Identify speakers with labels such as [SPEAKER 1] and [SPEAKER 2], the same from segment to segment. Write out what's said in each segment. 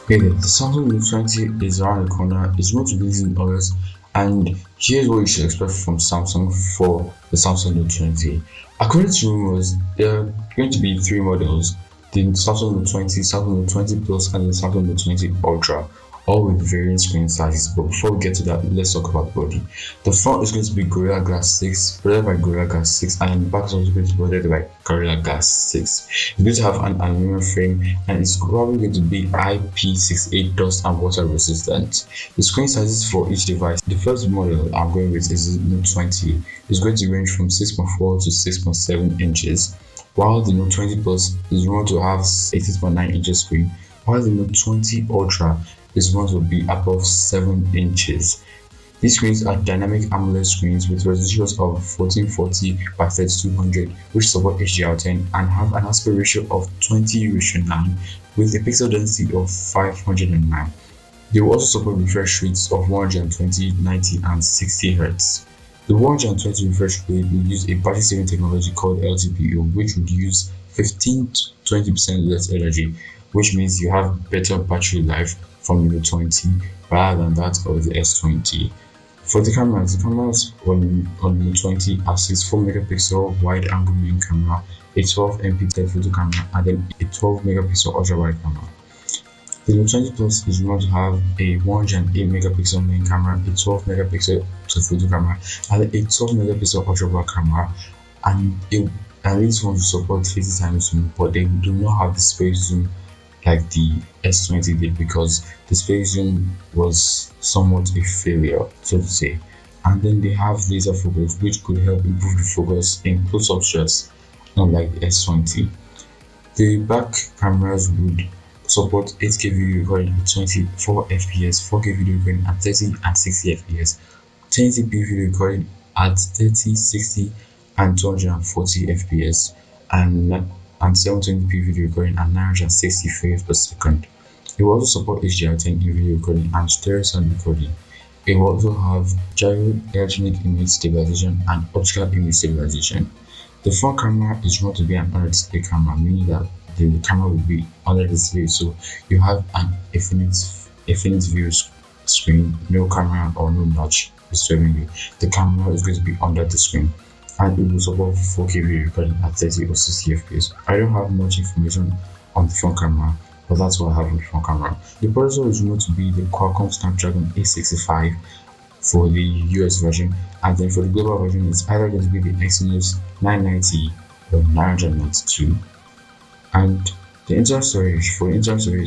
[SPEAKER 1] Yeah, the Samsung Note 20 is around the corner. It's going to be released in August, and here's what you should expect from Samsung for the Samsung Note 20. According to rumors, there are going to be three models: the Samsung Note 20, Samsung Note 20 Plus, and the Samsung Note 20 Ultra, all with varying screen sizes. But before we get to that, let's talk about the body. The front is going to be Gorilla Glass 6, provided by Gorilla Glass 6, and the back is also going to be provided by Gorilla Glass 6. It's going to have an aluminum frame, and it's probably going to be IP68 dust and water resistant. The screen sizes for each device. The first model I'm going with is the Note 20. It's going to range from 6.4 to 6.7 inches, while the Note 20 Plus is rumored to have 18.9 inches screen, while the Note 20 Ultra is rumored to be above 7 inches. These screens are dynamic AMOLED screens with resolutions of 1440 by 3200, which support HDR10 and have an aspect ratio of 20:9 with a pixel density of 509. They will also support refresh rates of 120, 90, and 60 Hz. The 120 refresh rate will use a battery saving technology called LTPO, which would use 15 to 20% less energy, which means you have better battery life from the 20 rather than that of the S20. For the cameras on the 20 are 64 megapixel wide angle main camera, a 12 MP telephoto camera, and then a 12 megapixel ultra wide camera. The Note 20 Plus is rumored to have a 108 megapixel main camera, a 12 megapixel telephoto camera, and a 12 megapixel ultra wide camera, and these ones will support 50 times zoom, but they do not have the space zoom like the S20 did because the space zoom was somewhat a failure, so to say. And then they have laser focus, which could help improve the focus in close-up shots, unlike the S20. The back cameras would support 8K video recording at 24 FPS, 4K video recording at 30 and 60 FPS, 1080p video recording at 30, 60, and 240 FPS, and 720p video recording at 960 frames per second. It will also support HDR10 in video recording and stereo sound recording. It will also have gyro electronic image stabilization and optical image stabilization. The front camera is going to be an under display camera, meaning that the camera will be under display, so you have an infinite view screen, no camera or no notch disturbing you. The camera is going to be under the screen, and it will support 4K video recording at 30 or 60 FPS. I don't have much information on the front camera, but that's what I have on the front camera. The processor is rumored to be the Qualcomm Snapdragon 865 for the US version, and then for the global version, it's either going to be the Exynos 990 or 992. And the internal storage is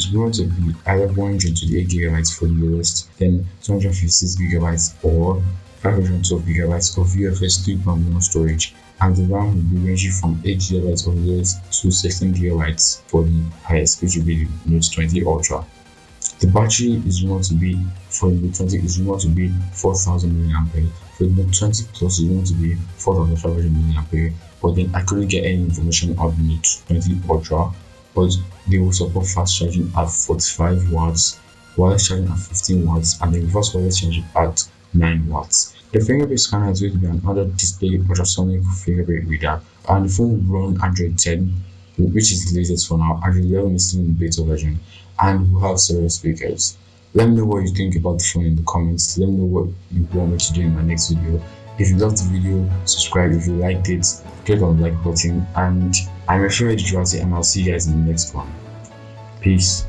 [SPEAKER 1] going to be either 128 gigabytes for the lowest, then 256 gigabytes or 512 gigabytes of UFS 3.1 storage, and the RAM will be ranging from 8 gigabytes of lowest to 16 gigabytes for the highest, which will be the Note 20 Ultra. The battery is rumored to be for the Note 20 is rumored to be 4000 mAh. For the Note 20 Plus is rumored to be 4500 mAh. But then I couldn't get any information on the Note 20 Ultra, but they will support fast charging at 45 watts, wireless charging at 15 watts, and then reverse wireless charging at 9 watts. The fingerprint scanner is going to be an under display ultrasonic fingerprint reader, and the phone will run Android 10, which is the latest for now. Android 11 is still in the beta version, and will have stereo speakers. Let me know what you think about the phone in the comments. Let me know what you want me to do in my next video. If you loved the video, subscribe. If you liked it, click on the like button, and I'm your favorite Digerati, and I'll see you guys in the next one. Peace.